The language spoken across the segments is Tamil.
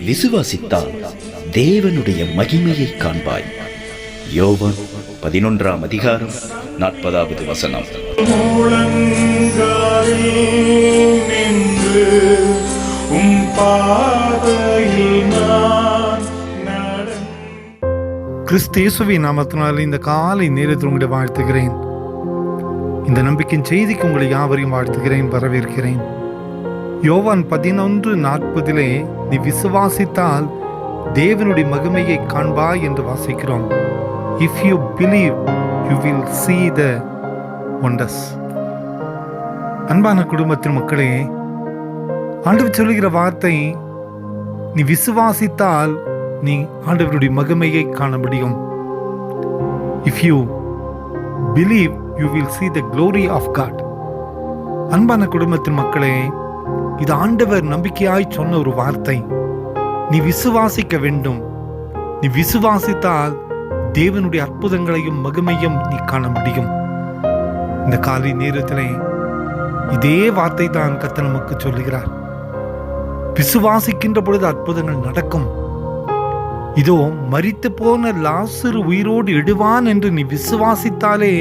விசுவாசித்தால் தேவனுடைய மகிமையை காண்பாய். யோவான் 11ஆம் அதிகாரம் 40வது வசனம். கிறிஸ்து இயேசுவின் நாமத்தினால் இந்த காலை நேரத்தில் உங்களை வாழ்த்துகிறேன். இந்த நம்பிக்கையின் செய்திக்கு உங்களை யாவரையும் வாழ்த்துகிறேன், வரவேற்கிறேன். யோவான் 11:40 நீ விசுவாசித்தால் தேவனுடைய மகிமையை காண்பாய் என்று வாசிக்கிறோம். If you believe you will see the wonders. அன்பான குடும்பத்தின் மக்களே, ஆண்டவர் சொல்லுகிற வார்த்தை, நீ விசுவாசித்தால் நீ ஆண்டவருடைய மகிமையை காண முடியும். If you believe you will see the glory of God. அன்பான குடும்பத்தின் மக்களே, இது ஆண்டவர் நம்பிக்கையாய் சொன்ன ஒரு வார்த்தை. நீ விசுவாசிக்க வேண்டும். நீ விசுவாசித்தால் தேவனுடைய அற்புதங்களையும் மகிமையும் நீ காண முடியும். இந்த காலை நேரத்திலே இதே வார்த்தை தான் கர்த்தர் நமக்கு சொல்லுகிறார். விசுவாசிக்கின்ற பொழுது அற்புதங்கள் நடக்கும். இதோ மரித்து போன லாசரு உயிரோடு எழுவான் என்று நீ விசுவாசித்தாலே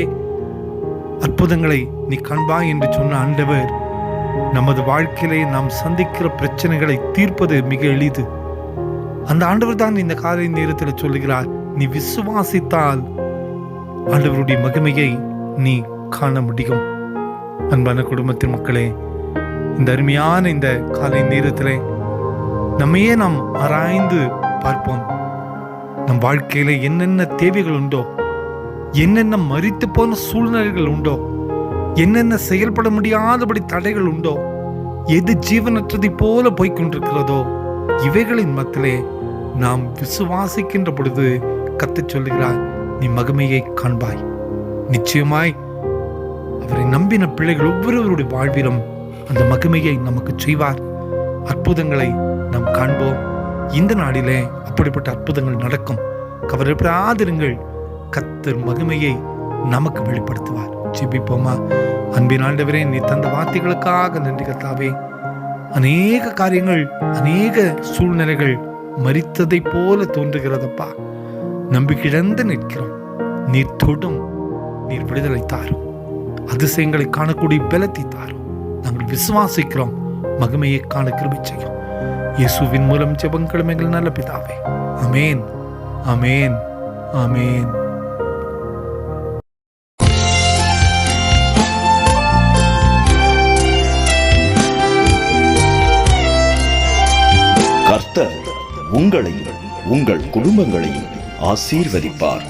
அற்புதங்களை நீ காண்பாய் என்று சொன்ன ஆண்டவர், நமது வாழ்க்கையிலே நாம் சந்திக்கிற பிரச்சனைகளை தீர்ப்பது மிக எளிது. அந்த ஆண்டவர் தான் இந்த காலை நேரத்தில் சொல்லுகிறார், நீ விசுவாசித்தால் ஆண்டவருடைய மகிமையை நீ காண முடியும். அன்பான குடும்பத்தின் மக்களே, இந்த அருமையான இந்த காலை நேரத்திலே நம்மையே நாம் ஆராய்ந்து பார்ப்போம். நம் வாழ்க்கையில என்னென்ன தேவைகள் உண்டோ, என்னென்ன மரித்து போன சூழ்நிலைகள் உண்டோ, என்னென்ன செயல்பட முடியாதபடி தடைகள் உண்டோ, எது ஜீவனற்றதை போல போய்கொண்டிருக்கிறதோ, இவைகளின் மத்தியிலே நாம் விசுவாசிக்கின்ற பொழுது கர்த்தர் சொல்லுகிறார், நீ மகிமையை காண்பாய். நிச்சயமாய் அவரை நம்பின பிள்ளைகள் ஒவ்வொருவருடைய வாழ்விலும் அந்த மகிமையை நமக்கு செய்வார். அற்புதங்களை நாம் காண்போம். இந்த நாளிலே அப்படிப்பட்ட அற்புதங்கள் நடக்கும். கவலைப்படாதிருங்கள், கர்த்தர் மகிமையை நமக்கு வெளிப்படுத்துவார். ஜெபிப்போமா? அன்பின் ஆண்டவரே, நீ தந்த வார்த்தைகளுக்காக நன்றி கர்த்தாவே. அநேக காரியங்கள், அநேக சூழ்நிலைகள் மரித்ததை போல தோன்றுகிறதப்பா. நம்பிக்கையிழந்து நிற்கிறோம். நீர் தொடும், நீர் விடுதலை தாரும், அதிசயங்களை காணக்கூடிய பலத்தை தாரும். நாங்கள் விசுவாசிக்கிறோம். மகிமையை காண கிருபை செய்யும். இயேசுவின் மூலம் ஜெபங்களும் எங்கள் நல்ல பிதாவே. ஆமென், ஆமென், ஆமென். கர்த்தர் உங்களையும் உங்கள் குடும்பங்களையும் ஆசீர்வதிப்பார்.